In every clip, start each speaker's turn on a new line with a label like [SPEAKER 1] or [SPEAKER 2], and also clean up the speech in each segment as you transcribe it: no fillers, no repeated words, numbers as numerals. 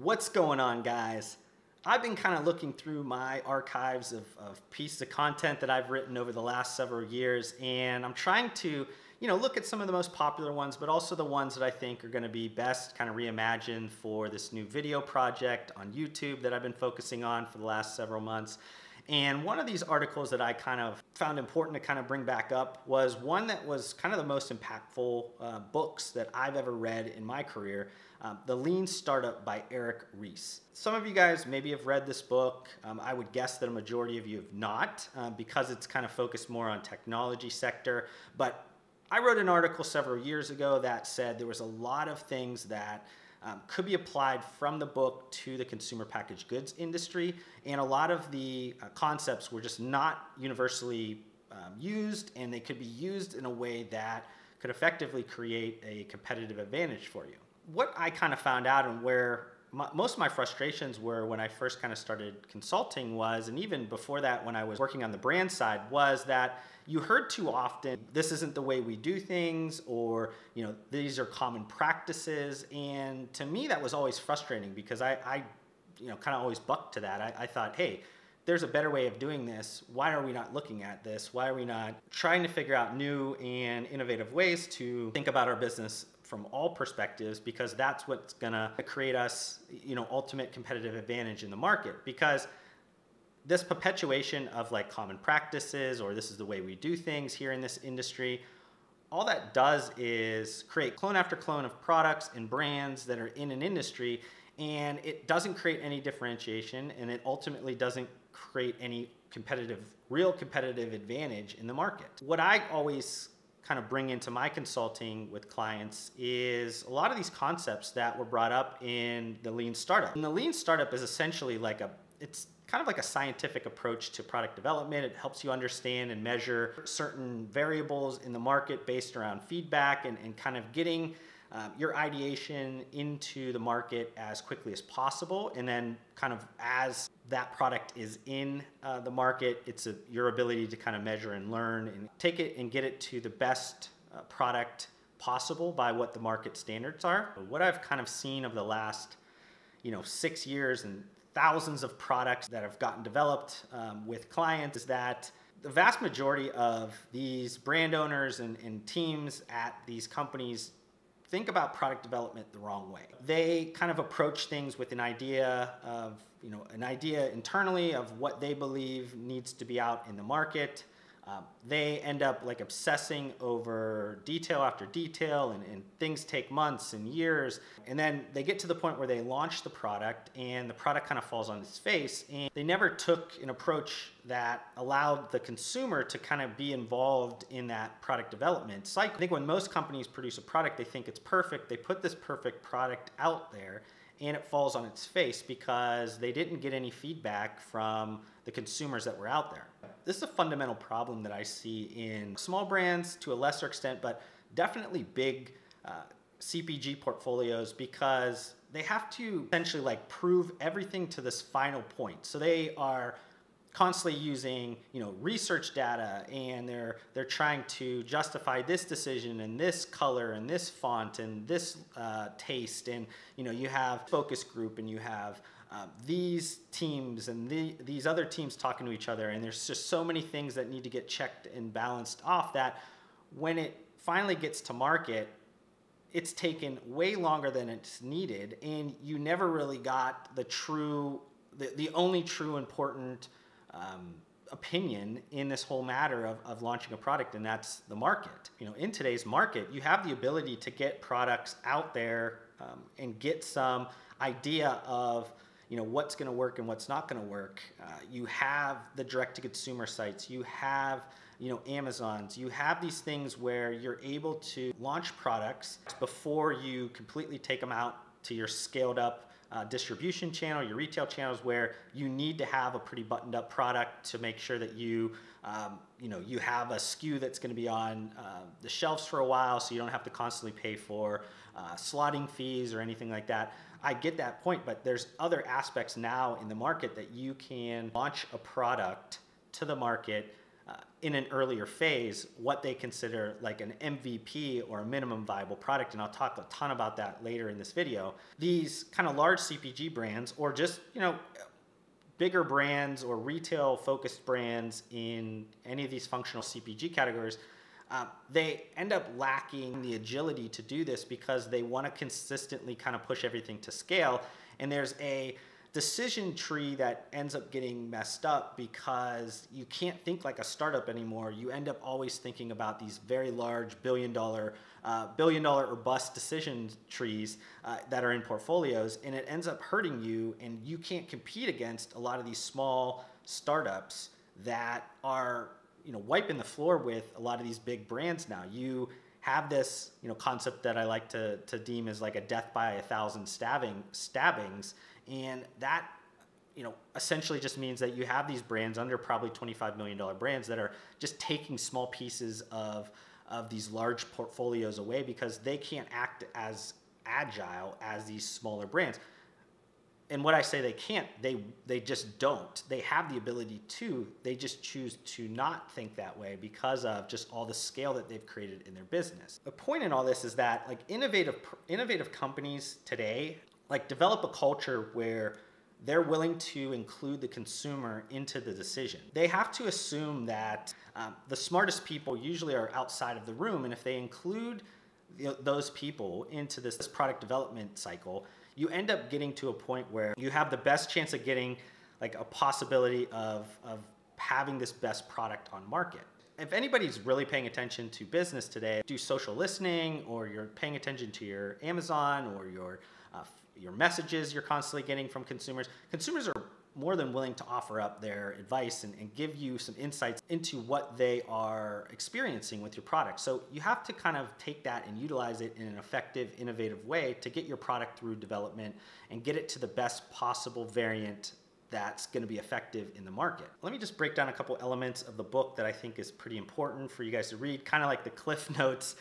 [SPEAKER 1] What's going on, guys? I've been kind of looking through my archives of pieces of content that I've written over the last several years, and I'm trying to, look at some of the most popular ones, but also the ones that I think are going to be best kind of reimagined for this new video project on YouTube that I've been focusing on for the last several months. And one of these articles that I kind of found important to kind of bring back up was one that was kind of the most impactful books that I've ever read in my career, The Lean Startup by Eric Ries. Some of you guys maybe have read this book. I would guess that a majority of you have not, because it's kind of focused more on technology sector. But I wrote an article several years ago that said there was a lot of things that could be applied from the book to the consumer packaged goods industry, and a lot of the concepts were just not universally used, and they could be used in a way that could effectively create a competitive advantage for you. What I kind of found out, and where most of my frustrations were when I first kind of started consulting was, and even before that when I was working on the brand side, was that you heard too often, this isn't the way we do things, or these are common practices. And to me that was always frustrating, because I kind of always bucked to that. I thought, hey, there's a better way of doing this. Why are we not looking at this? Why are we not trying to figure out new and innovative ways to think about our business from all perspectives? Because that's what's gonna create us, ultimate competitive advantage in the market. Because this perpetuation of like common practices, or this is the way we do things here in this industry, all that does is create clone after clone of products and brands that are in an industry, and it doesn't create any differentiation, and it ultimately doesn't create any real competitive advantage in the market. What I always kind of bring into my consulting with clients is a lot of these concepts that were brought up in the Lean Startup. And the Lean Startup is essentially it's kind of like a scientific approach to product development. It helps you understand and measure certain variables in the market based around feedback, and kind of getting your ideation into the market as quickly as possible. And then kind of as that product is in the market, it's your ability to kind of measure and learn and take it and get it to the best product possible by what the market standards are. But what I've kind of seen over the last 6 years and thousands of products that have gotten developed with clients is that the vast majority of these brand owners and teams at these companies think about product development the wrong way. They kind of approach things with an idea internally of what they believe needs to be out in the market. They end up like obsessing over detail after detail, and things take months and years. And then they get to the point where they launch the product, and the product kind of falls on its face. And they never took an approach that allowed the consumer to kind of be involved in that product development cycle. I think when most companies produce a product, they think it's perfect. They put this perfect product out there, and it falls on its face because they didn't get any feedback from the consumers that were out there. This is a fundamental problem that I see in small brands to a lesser extent, but definitely big CPG portfolios, because they have to essentially prove everything to this final point. So they are constantly using research data, and they're trying to justify this decision and this color and this font and this taste, and you have focus group, and you have these teams and these other teams talking to each other, and there's just so many things that need to get checked and balanced off that when it finally gets to market, it's taken way longer than it's needed, and you never really got the only true important opinion in this whole matter of launching a product, and that's the market. In today's market, you have the ability to get products out there and get some idea of what's going to work and what's not going to work. You have the direct-to-consumer sites. You have Amazons. You have these things where you're able to launch products before you completely take them out to your scaled-up distribution channel, your retail channels, where you need to have a pretty buttoned up product to make sure that you have a SKU that's going to be on the shelves for a while, so you don't have to constantly pay for slotting fees or anything like that. I get that point, but there's other aspects now in the market that you can launch a product to the market in an earlier phase what they consider like an MVP or a minimum viable product. And I'll talk a ton about that later in this video. These kind of large CPG brands, or just, bigger brands or retail focused brands in any of these functional CPG categories, they end up lacking the agility to do this because they want to consistently kind of push everything to scale. And there's a decision tree that ends up getting messed up because you can't think like a startup anymore. You end up always thinking about these very large billion dollar or bust decision trees that are in portfolios, and it ends up hurting you, and you can't compete against a lot of these small startups that are wiping the floor with a lot of these big brands now. You have this concept that I like to deem as like a death by 1,000 stabbings. And that, essentially just means that you have these brands under probably $25 million brands that are just taking small pieces of these large portfolios away because they can't act as agile as these smaller brands. And what I say they can't, they just don't. They have the ability to, they just choose to not think that way because of just all the scale that they've created in their business. The point in all this is that like innovative companies today develop a culture where they're willing to include the consumer into the decision. They have to assume that the smartest people usually are outside of the room, and if they include those people into this product development cycle, you end up getting to a point where you have the best chance of getting like a possibility of having this best product on market. If anybody's really paying attention to business today, do social listening, or you're paying attention to your Amazon or your messages you're constantly getting from consumers. Consumers are more than willing to offer up their advice and give you some insights into what they are experiencing with your product. So you have to kind of take that and utilize it in an effective, innovative way to get your product through development and get it to the best possible variant that's going to be effective in the market. Let me just break down a couple elements of the book that I think is pretty important for you guys to read, kind of like the Cliff Notes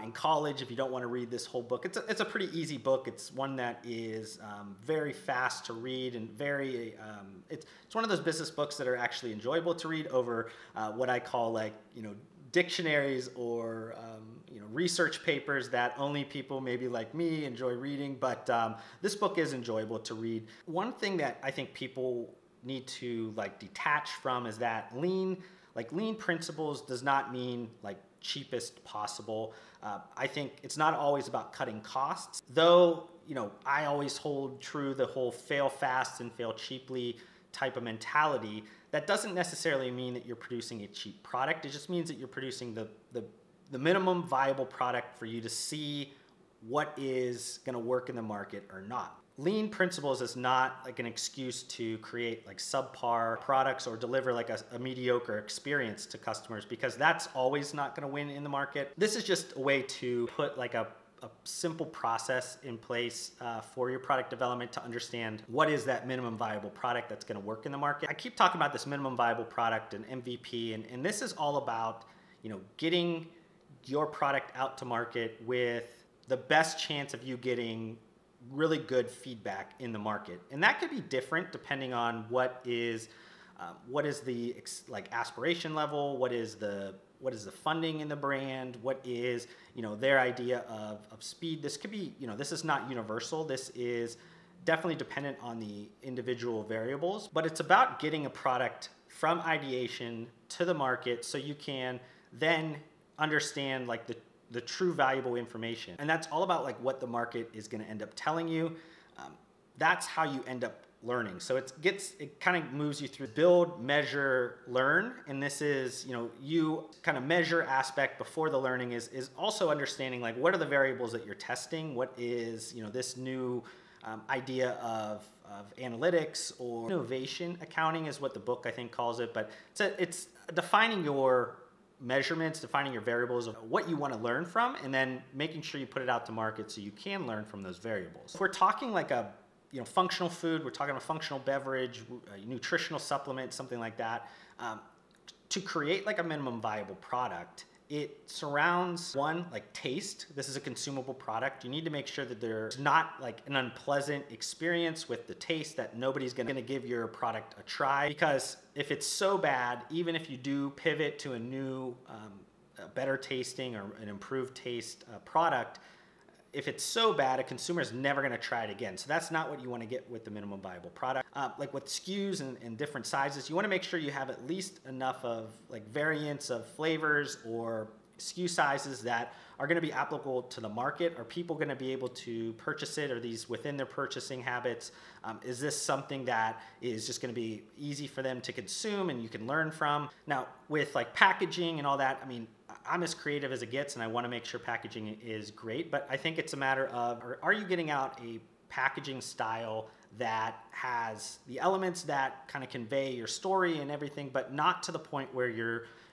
[SPEAKER 1] in college if you don't want to read this whole book. It's a pretty easy book. It's one that is very fast to read and very, it's one of those business books that are actually enjoyable to read over what I call dictionaries or research papers that only people maybe like me enjoy reading, but this book is enjoyable to read. One thing that I think people need to detach from is that lean principles does not mean cheapest possible. I think it's not always about cutting costs, though I always hold true the whole fail fast and fail cheaply type of mentality. That doesn't necessarily mean that you're producing a cheap product. It just means that you're producing the minimum viable product for you to see what is going to work in the market or not. Lean principles is not an excuse to create subpar products or deliver a mediocre experience to customers, because that's always not going to win in the market. This is just a way to put a simple process in place for your product development to understand what is that minimum viable product that's going to work in the market. I keep talking about this minimum viable product and MVP, and this is all about getting your product out to market with the best chance of you getting really good feedback in the market. And that could be different depending on what is the aspiration level, what is the funding in the brand, what is their idea of speed. This could be, this is not universal. This is definitely dependent on the individual variables, but it's about getting a product from ideation to the market so you can then understand the true valuable information. And that's all about what the market is going to end up telling you. That's how you end up learning. So it kind of moves you through build, measure, learn. And this is, you kind of measure aspect before the learning is also understanding what are the variables that you're testing? What is, this new idea of analytics, or innovation accounting is what the book I think calls it. But it's defining your measurements, defining your variables of what you want to learn from, and then making sure you put it out to market so you can learn from those variables. If we're talking a functional food, we're talking about functional beverage, nutritional supplement, something like that. To create a minimum viable product It surrounds one, like taste. This is a consumable product. You need to make sure that there's not like an unpleasant experience with the taste, that nobody's gonna give your product a try. Because if it's so bad, even if you do pivot to a new, a better tasting or an improved taste product, if it's so bad, a consumer is never going to try it again. So that's not what you want to get with the minimum viable product. Like with SKUs and different sizes, you want to make sure you have at least enough of like variants of flavors or SKU sizes that are going to be applicable to the market. Are people going to be able to purchase it? Are these within their purchasing habits? Is this something that is just going to be easy for them to consume and you can learn from? Now, with like packaging and all that, I mean, I'm as creative as it gets and I want to make sure packaging is great, but I think it's a matter of, are you getting out a packaging style that has the elements that kind of convey your story and everything, but not to the point where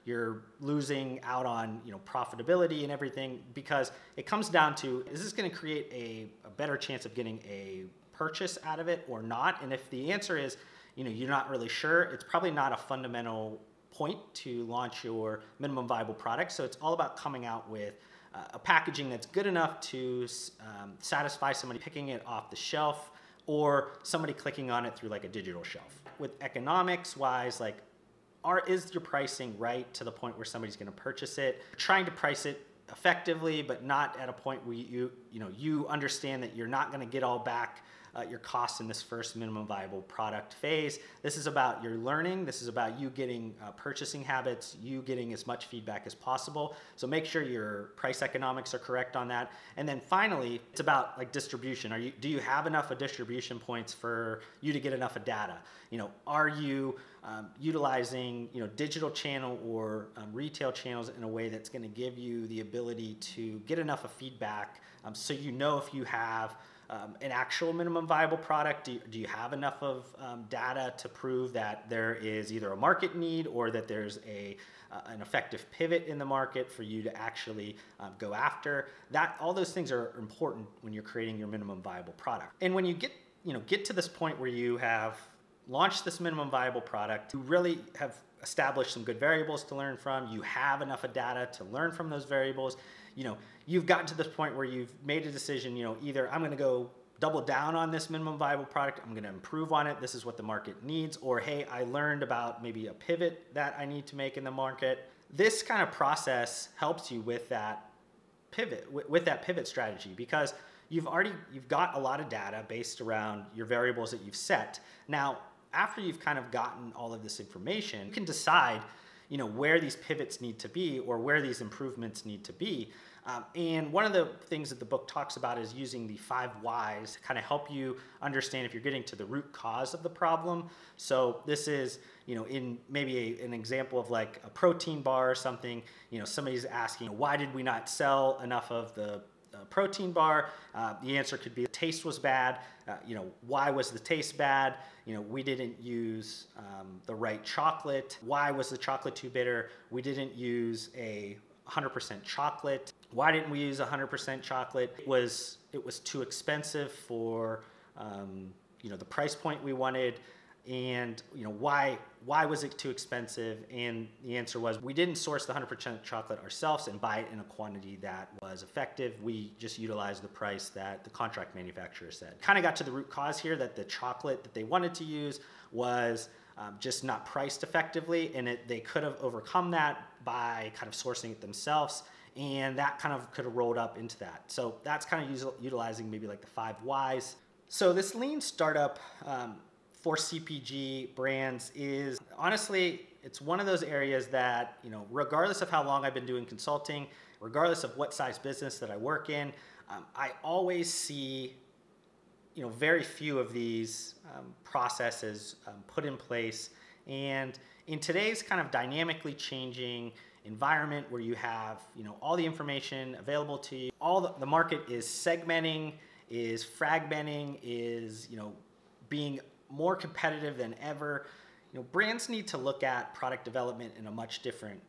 [SPEAKER 1] you're losing out on, you know, profitability and everything, because it comes down to, is this going to create a better chance of getting a purchase out of it or not? And if the answer is, you know, you're not really sure, it's probably not a fundamental point to launch your minimum viable product. So it's all about coming out with a packaging that's good enough to satisfy somebody picking it off the shelf or somebody clicking on it through like a digital shelf. With economics wise, like, is your pricing right to the point where somebody's going to purchase it? Trying to price it effectively, but not at a point where you understand that you're not going to get all back your costs in this first minimum viable product phase. This is about your learning. This is about you getting purchasing habits, you getting as much feedback as possible. So make sure your price economics are correct on that. And then finally, it's about like distribution. Do you have enough of distribution points for you to get enough of data? You know, are you utilizing, you know, digital channel or retail channels in a way that's going to give you the ability to get enough of feedback, so you know if you have an actual minimum viable product? Do you have enough of data to prove that there is either a market need or that there's an effective pivot in the market for you to actually go after? All those things are important when you're creating your minimum viable product. And when you get to this point where you have launched this minimum viable product, you really have established some good variables to learn from. You have enough of data to learn from those variables. You know, you've gotten to this point where you've made a decision, you know, either I'm going to go double down on this minimum viable product, I'm going to improve on it, this is what the market needs, or hey, I learned about maybe a pivot that I need to make in the market. This kind of process helps you with that pivot strategy, because you've got a lot of data based around your variables that you've set. Now, after you've kind of gotten all of this information, you can decide, you know, where these pivots need to be or where these improvements need to be. And one of the things that the book talks about is using the 5 whys to kind of help you understand if you're getting to the root cause of the problem. So this is, you know, in maybe an example of like a protein bar or something, you know, somebody's asking, why did we not sell enough of the protein bar? The answer could be the taste was bad. You know, why was the taste bad? You know, we didn't use the right chocolate. Why was the chocolate too bitter? We didn't use 100% chocolate. Why didn't we use 100% chocolate? It was too expensive for you know, the price point we wanted. And you know, why was it too expensive? And the answer was, we didn't source the 100% chocolate ourselves and buy it in a quantity that was effective. We just utilized the price that the contract manufacturer said. Kind of got to the root cause here, that the chocolate that they wanted to use was just not priced effectively, and they could have overcome that by kind of sourcing it themselves, and that kind of could have rolled up into that. So that's kind of utilizing maybe like the 5 whys. So this lean startup for CPG brands is, honestly, it's one of those areas that, you know, regardless of how long I've been doing consulting, regardless of what size business that I work in, I always see, you know, very few of these processes put in place. And in today's kind of dynamically changing environment where you have, you know, all the information available to you, the market is segmenting, is fragmenting, is, you know, being more competitive than ever. You know, brands need to look at product development in a much different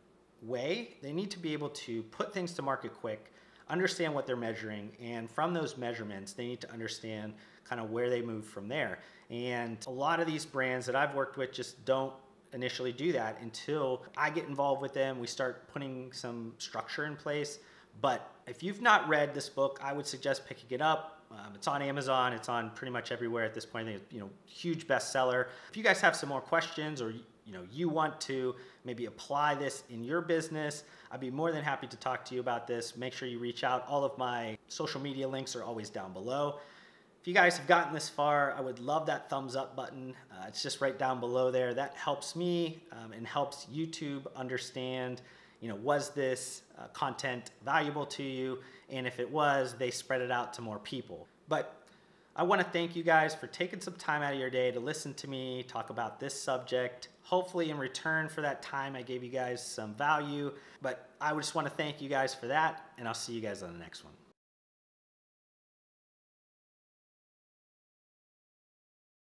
[SPEAKER 1] way. They need to be able to put things to market quick, understand what they're measuring, and from those measurements, they need to understand kind of where they move from there. And a lot of these brands that I've worked with just don't initially do that until I get involved with them. We start putting some structure in place. But if you've not read this book, I would suggest picking it up. It's on Amazon. It's on pretty much everywhere at this point. I think it's, huge bestseller. If you guys have some more questions, or you want to maybe apply this in your business, I'd be more than happy to talk to you about this. Make sure you reach out. All of my social media links are always down below. If you guys have gotten this far, I would love that thumbs up button. It's just right down below there. That helps me and helps YouTube understand, was this content valuable to you? And if it was, they spread it out to more people. But I want to thank you guys for taking some time out of your day to listen to me talk about this subject. Hopefully in return for that time, I gave you guys some value. But I just want to thank you guys for that, and I'll see you guys on the next one.